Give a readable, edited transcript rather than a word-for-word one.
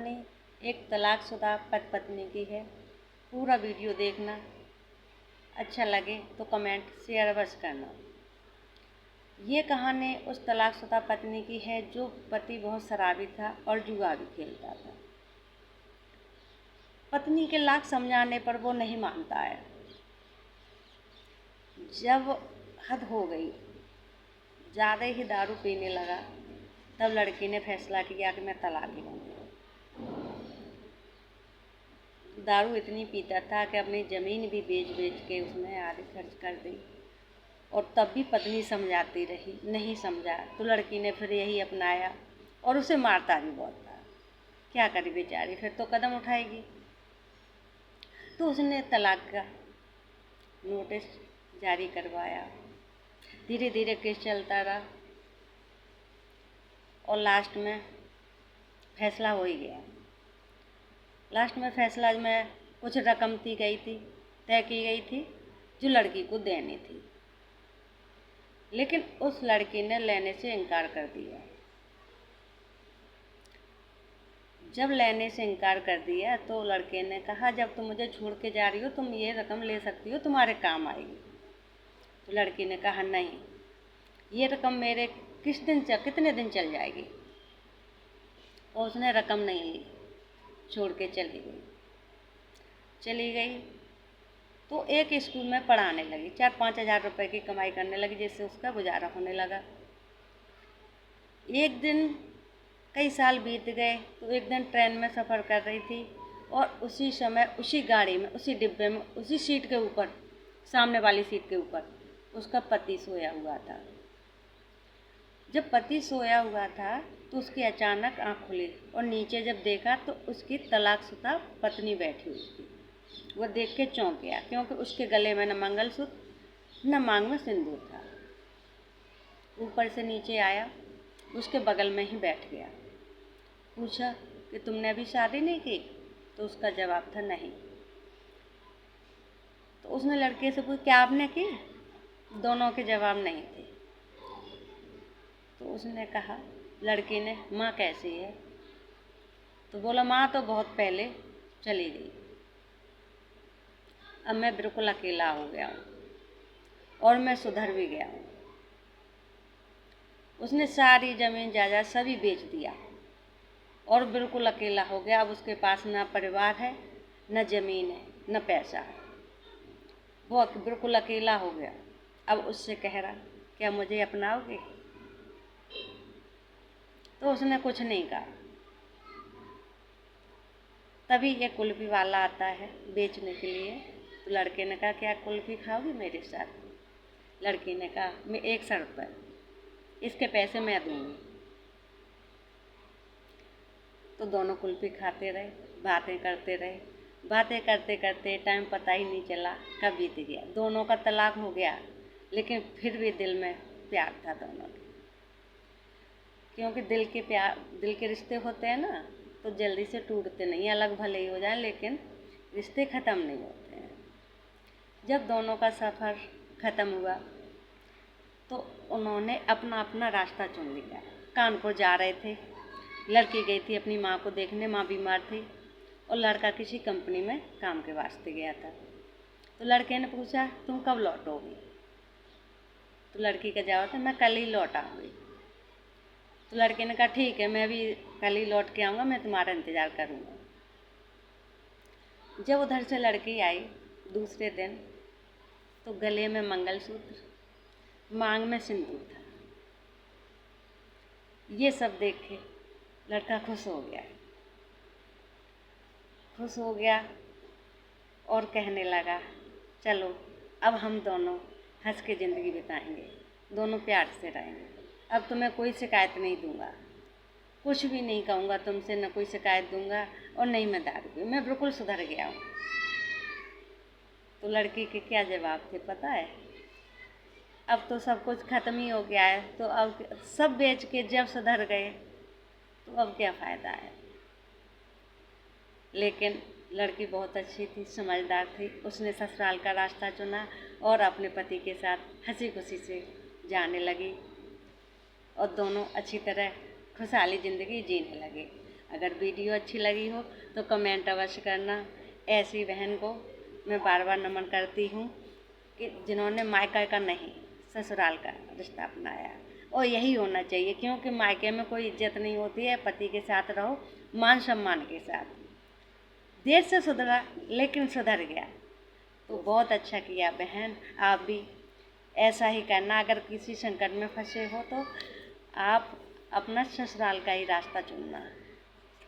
कहानी एक तलाकशुदा पति पत्नी की है। पूरा वीडियो देखना, अच्छा लगे तो कमेंट शेयर अवश्य करना। ये कहानी उस तलाकशुदा पत्नी की है जो पति बहुत शराबी था और जुआ भी खेलता था। पत्नी के लाख समझाने पर वो नहीं मानता है। जब हद हो गई, ज़्यादा ही दारू पीने लगा, तब लड़की ने फैसला किया कि मैं तलाक लूँगी। दारू इतनी पीता था कि अपनी ज़मीन भी बेच के उसने आधी खर्च कर दी, और तब भी पत्नी समझाती रही, नहीं समझा तो लड़की ने फिर यही अपनाया और उसे मारता भी बहुत था। क्या करे बेचारी, फिर तो कदम उठाएगी। तो उसने तलाक का नोटिस जारी करवाया। धीरे धीरे केस चलता रहा और लास्ट में फैसला हो ही गया। लास्ट में फैसला में कुछ रकम तय की गई थी जो लड़की को देनी थी, लेकिन उस लड़की ने लेने से इनकार कर दिया। जब लेने से इनकार कर दिया तो लड़के ने कहा, जब तुम मुझे छोड़ के जा रही हो तुम ये रकम ले सकती हो, तुम्हारे काम आएगी। तो लड़की ने कहा, नहीं, ये रकम मेरे कितने दिन चल जाएगी। और उसने रकम नहीं ली, छोड़ के चली गई। तो एक स्कूल में पढ़ाने लगी, 4-5 हज़ार रुपये की कमाई करने लगी, जिससे उसका गुजारा होने लगा। एक दिन, कई साल बीत गए, तो एक दिन ट्रेन में सफ़र कर रही थी और उसी समय उसी गाड़ी में, उसी डिब्बे में, उसी सीट के ऊपर, सामने वाली सीट के ऊपर उसका पति सोया हुआ था। जब पति सोया हुआ था तो उसकी अचानक आँख खुली और नीचे जब देखा तो उसकी तलाकशुदा पत्नी बैठी हुई थी। वह देख के चौंक गया, क्योंकि उसके गले में न मंगलसूत्र न मांग में सिंदूर था। ऊपर से नीचे आया, उसके बगल में ही बैठ गया। पूछा कि तुमने अभी शादी नहीं की? तो उसका जवाब था नहीं। तो उसने लड़के से पूछा, क्या आपने की? दोनों के जवाब नहीं थे। तो उसने कहा, लड़की ने, माँ कैसी है? तो बोला, माँ तो बहुत पहले चली गई, अब मैं बिल्कुल अकेला हो गया हूँ और मैं सुधर भी गया हूँ। उसने सारी ज़मीन जायदाद सभी बेच दिया और बिल्कुल अकेला हो गया। अब उसके पास ना परिवार है, न ज़मीन है, न पैसा है। वो बिल्कुल अकेला हो गया। अब उससे कह रहा, क्या मुझे अपनाओगे? तो उसने कुछ नहीं कहा। तभी एक कुल्फी वाला आता है बेचने के लिए। तो लड़के ने कहा, क्या कुल्फी खाओगी मेरे साथ? लड़की ने कहा, मैं एक शर्त पर, इसके पैसे मैं दूँगी। तो दोनों कुल्फी खाते रहे, बातें करते रहे। बातें करते करते टाइम पता ही नहीं चला कब बीत गया। दोनों का तलाक हो गया, लेकिन फिर भी दिल में प्यार था दोनों के। क्योंकि दिल के रिश्ते होते हैं ना, तो जल्दी से टूटते नहीं। अलग भले ही हो जाए, लेकिन रिश्ते ख़त्म नहीं होते हैं। जब दोनों का सफ़र ख़त्म हुआ तो उन्होंने अपना अपना रास्ता चुन लिया। कानपुर जा रहे थे। लड़की गई थी अपनी माँ को देखने, माँ बीमार थी, और लड़का किसी कंपनी में काम के वास्ते गया था। तो लड़के ने पूछा, तुम कब लौटोगी? तो लड़की का जवाब था, मैं कल ही लौट आऊँगी। तो लड़के ने कहा, ठीक है, मैं भी कल ही लौट के आऊँगा, मैं तुम्हारा इंतज़ार करूँगा। जब उधर से लड़की आई दूसरे दिन, तो गले में मंगलसूत्र, मांग में सिंदूर था। ये सब देख के लड़का खुश हो गया और कहने लगा, चलो अब हम दोनों हंस के ज़िंदगी बिताएंगे, दोनों प्यार से रहेंगे। अब तुम्हें कोई शिकायत नहीं दूंगा, कुछ भी नहीं कहूँगा तुमसे, न कोई शिकायत दूंगा और नहीं मैं दारू पी, मैं बिल्कुल सुधर गया हूँ। तो लड़की के क्या जवाब थे पता है? अब तो सब कुछ ख़त्म ही हो गया है, तो अब सब बेच के जब सुधर गए तो अब क्या फ़ायदा है। लेकिन लड़की बहुत अच्छी थी, समझदार थी। उसने ससुराल का रास्ता चुना और अपने पति के साथ हंसी खुशी से जाने लगी और दोनों अच्छी तरह खुशहाली ज़िंदगी जीने लगे। अगर वीडियो अच्छी लगी हो तो कमेंट अवश्य करना। ऐसी बहन को मैं बार बार नमन करती हूँ कि जिन्होंने मायका का नहीं ससुराल का रिश्ता अपनाया, और यही होना चाहिए, क्योंकि मायके में कोई इज्जत नहीं होती है। पति के साथ रहो मान सम्मान के साथ। देर से सुधरा लेकिन सुधर गया, तो बहुत अच्छा किया बहन। आप भी ऐसा ही करना। अगर किसी संकट में फंसे हो तो आप अपना ससुराल का ही रास्ता चुनना।